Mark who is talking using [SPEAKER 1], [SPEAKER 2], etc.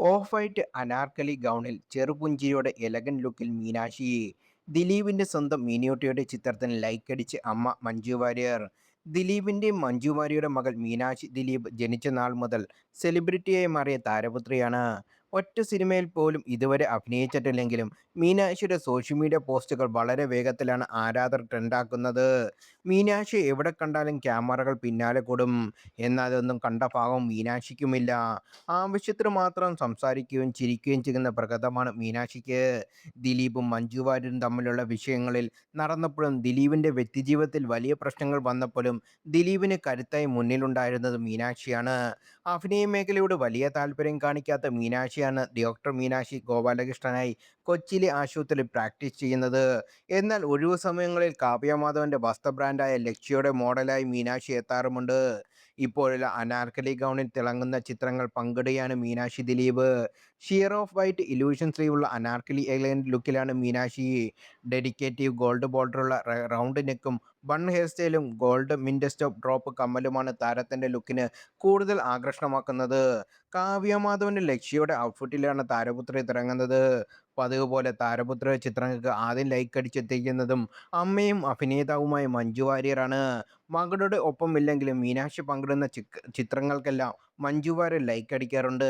[SPEAKER 1] Of white anarkali ഗൗണിൽ ചെറുപുഞ്ചിരിയോടെ elegant ലുക്കിൽ മീനാക്ഷി. ദിലീപിന്റെ സ്വന്തം മീനൂട്ടിയുടെ ചിത്രത്തിന് ലൈക്കടിച്ച് അമ്മ മഞ്ജു വാര്യർ. ദിലീപിന്റെയും മഞ്ജു വാര്യരുടെ മകൾ മീനാക്ഷി ദിലീപ് ജനിച്ച നാൾ മുതൽ സെലിബ്രിറ്റിയായി മാറിയ താരപുത്രിയാണ്. ഒറ്റ സിനിമയിൽ പോലും ഇതുവരെ അഭിനയിച്ചിട്ടില്ലെങ്കിലും മീനാക്ഷിയുടെ സോഷ്യൽ മീഡിയ പോസ്റ്റുകൾ വളരെ വേഗത്തിലാണ് ആരാധകർ ട്രെൻഡാക്കുന്നത്. മീനാക്ഷി എവിടെ കണ്ടാലും ക്യാമറകൾ പിന്നാലെ കൂടും. എന്നാൽ അതൊന്നും കണ്ട ഭാവം മീനാക്ഷിക്കുമില്ല. ആവശ്യത്തിന് മാത്രം സംസാരിക്കുകയും ചിരിക്കുകയും ചെയ്യുന്ന പ്രകൃതമാണ് മീനാക്ഷിക്ക്. ദിലീപും മഞ്ജു വാര്യരും തമ്മിലുള്ള വിഷയങ്ങളിൽ നടന്നപ്പോഴും ദിലീപിന്റെ വ്യക്തിജീവിതത്തിൽ വലിയ പ്രശ്നങ്ങൾ വന്നപ്പോഴും ദിലീപിന് കരുത്തായി മുന്നിലുണ്ടായിരുന്നത് മീനാക്ഷിയാണ്. അഭിനയ മേഖലയോട് വലിയ താല്പര്യം കാണിക്കാത്ത മീനാക്ഷിയാണ് ഡോക്ടർ മീനാക്ഷി ഗോപാലകൃഷ്ണനായി കൊച്ചിയിലെ ആശുപത്രിയിൽ പ്രാക്ടീസ് ചെയ്യുന്നത്. എന്നാൽ ഒഴിവു സമയങ്ങളിൽ കാവ്യമാധവന്റെ വസ്ത്ര ബ്രാൻഡായ ലക്ഷ്യയുടെ മോഡലായി മീനാക്ഷി എത്താറുമുണ്ട്. ഇപ്പോഴുള്ള അനാർക്കലി ഗൗണിൽ തിളങ്ങുന്ന ചിത്രങ്ങൾ പങ്കിടുകയാണ് Meenakshi Dileep. Sheer off white illusion സ്ലീവുള്ള അനാർക്കലി എലഗന്റ് ലുക്കിലാണ് മീനാക്ഷി. ഡെഡിക്കേറ്റീവ് ഗോൾഡ് ബോർഡറുള്ള റൗണ്ട് നെക്കും ബൺ ഹെയർ സ്റ്റൈലും ഗോൾഡ് മിന്റ് സ്റ്റോപ്പ് ഡ്രോപ്പ് കമ്മലുമാണ് താരത്തിന്റെ ലുക്കിന് കൂടുതൽ ആകർഷണമാക്കുന്നത്. കാവ്യമാധവന്റെ ലക്ഷ്യയുടെ ഔട്ട്ഫിറ്റിലാണ് താരപുത്രി തിളങ്ങുന്നത്. പതിവ് പോലെ താരപുത്രിയുടെ ചിത്രങ്ങൾക്ക് ആദ്യം ലൈക്ക് അടിച്ചെത്തിക്കുന്നതും അമ്മയും അഭിനേതാവുമായ മഞ്ജു വാര്യരാണ്. മകളുടെ ഒപ്പം ഇല്ലെങ്കിലും മീനാക്ഷി പങ്കിടുന്ന ചിത്രങ്ങൾക്കെല്ലാം മഞ്ജു വാര്യർ ലൈക്ക് അടിക്കാറുണ്ട്.